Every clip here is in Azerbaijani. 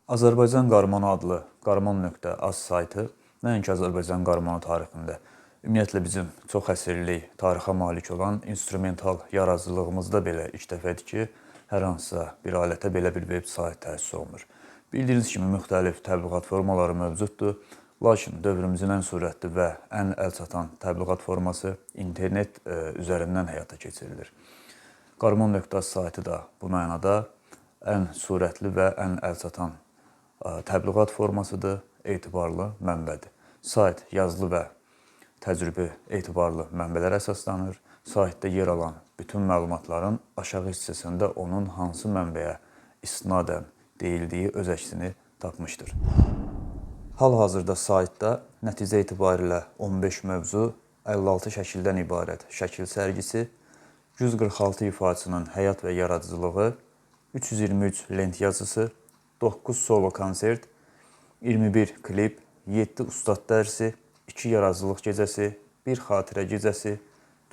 Azərbaycan Qarmonu adlı qarmon.az saytı nəinki Azərbaycan qarmonu tarixində, ümumiyyətlə bizim çox əsrlik tarixə malik olan instrumental yaradıcılığımızda belə ilk dəfədir ki, hər hansısa bir alətə belə bir veb sayt təsis olunur. Bildiyiniz kimi müxtəlif təbliğat formaları mövcuddur, lakin dövrümüzün ən sürətli və ən əlçatan təbliğat forması internet üzərindən həyata keçirilir. Qarmon.az saytı da bu mənada ən sürətli və ən əlçatan təbliğat formasıdır, etibarlı mənbədir. Sayt yazılı və təcrübi etibarlı mənbələrə əsaslanır. Saytda yer alan bütün məlumatların aşağı hissəsində onun hansı mənbəyə istinadən deyildiyi öz əksini tapmışdır. Hal-hazırda saytda nəticə etibarilə 15 mövzu, 56 şəkildən ibarət şəkil sərgisi, 146 ifaçının həyat və yaradıcılığı, 323 lent yazısı, 9 solo konsert, 21 klip, 7 ustad dərsi, 2 yaradıcılıq gecəsi, 1 xatirə gecəsi,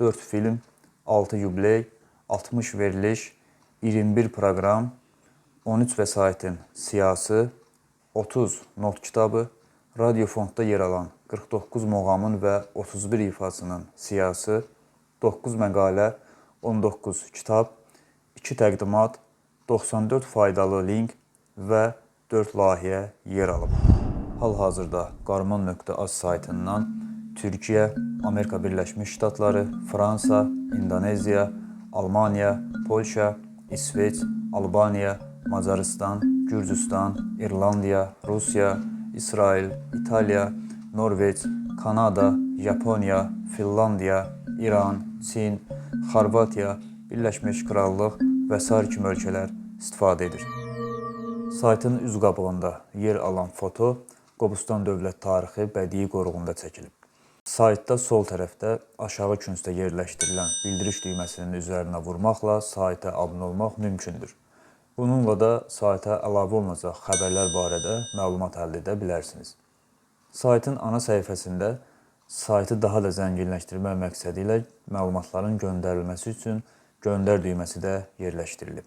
4 film, 6 yubiley, 60 veriliş, 21 proqram, 13 vəsaitin siyasi, 30 not kitabı, radiofondda yer alan 49 muğamın və 31 ifaçının siyasi, 9 məqalə, 19 kitab, 2 təqdimat, 94 faydalı link və 4 layihə yer alıb. Hal-hazırda qarmon.az saytından Türkiyə, Amerika Birləşmiş Ştatları, Fransa, İndoneziya, Almaniya, Polşa, İsveç, Albaniya, Macaristan, Gürcüstan, İrlandiya, Rusiya, İsrail, İtaliya, Norveç, Kanada, Yaponiya, Finlandiya, İran, Çin, Xorvatiya, Birləşmiş Krallıq və sair kimi ölkələr istifadə edir. Saytın üz qabığında yer alan foto Qobustan Dövlət Tarixi Bədii Qoruğunda çəkilib. Saytda sol tərəfdə aşağı küncdə yerləşdirilən bildiriş düyməsinin üzərinə vurmaqla sayta abunə olmaq mümkündür. Bununla da sayta əlavə olunacaq xəbərlər barədə məlumat əldə edə bilərsiniz. Saytın ana səhifəsində saytı daha da zənginləşdirmək məqsədi ilə məlumatların göndərilməsi üçün göndər düyməsi də yerləşdirilib.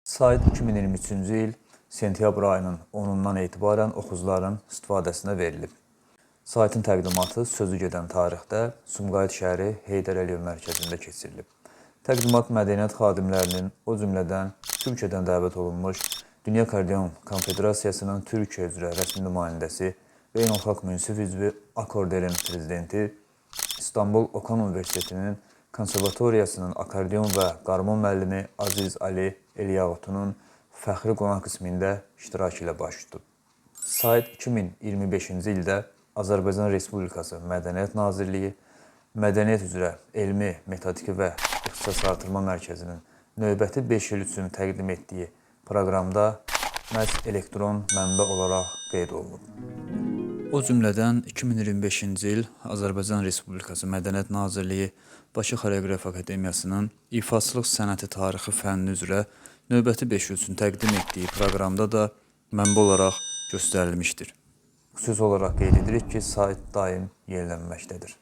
Sayt 2023-cü il sentyabr ayının 10-undan etibarən oxucuların istifadəsinə verilib. Saytın təqdimatı sözü gedən tarixdə Sumqayıt şəhəri Heydər Əliyev mərkəzində keçirilib. Təqdimat mədəniyyət xadimlərinin, o cümlədən Türkiyədən dəvət olunmuş Dünya Akordeon Konfederasiyasının Türkiyə üzrə rəsmi nümayəndəsi, Beynəlxalq Münsif üzvü Akordeon prezidenti, İstanbul Okan Universitetinin Konservatoriyasının akordeon və qarmon müəllimi Aziz Ali Eliyağutunun fəxri qonaq qismində iştirakı ilə baş tutub. Sayt 2025-ci ildə Azərbaycan Respublikası Mədəniyyət Nazirliyi, Mədəniyyət üzrə Elmi, Metodiki və İxtisas Artırma Mərkəzinin növbəti 5 il üçün təqdim etdiyi proqramda məhz elektron mənbə olaraq qeyd olunub. O cümlədən 2025-ci il Azərbaycan Respublikası Mədəniyyət Nazirliyi Bakı Xoreoqraf Akademiyasının ifaçılıq sənəti tarixi fənni üzrə növbəti 5 il üçün təqdim etdiyi proqramda da mənbə olaraq göstərilmişdir. Xüsusi olaraq qeyd edirik ki, sayt daim yenilənməkdədir.